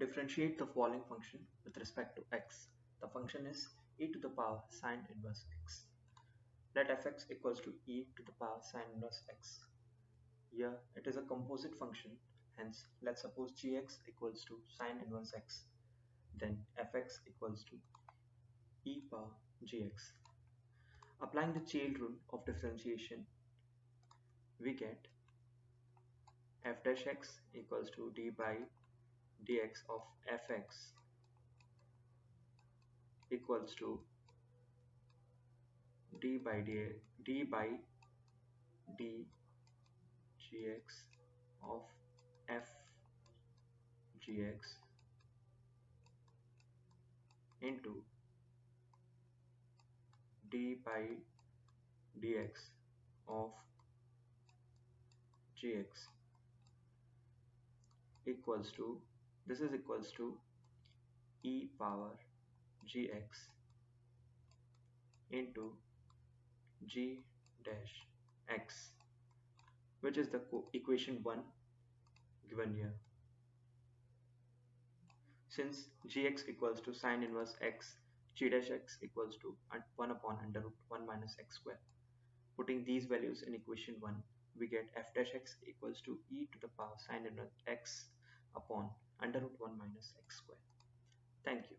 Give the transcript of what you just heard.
Differentiate the following function with respect to x. The function is e to the power sine inverse x. Let fx equals to e to the power sine inverse x. Here it is a composite function, hence let's suppose gx equals to sine inverse x. Then fx equals to e power gx. Applying the chain rule of differentiation, we get f dash x equals to d by dx of fx equals to d by dgx of f gx into d by dx of gx equals to, this is equals to e power gx into g dash x, which is the equation 1 given here. Since gx equals to sine inverse x, g dash x equals to 1 upon under root 1 minus x square. Putting these values in equation 1, we get f dash x equals to e to the power sine inverse x upon under root 1 minus x square. Thank you.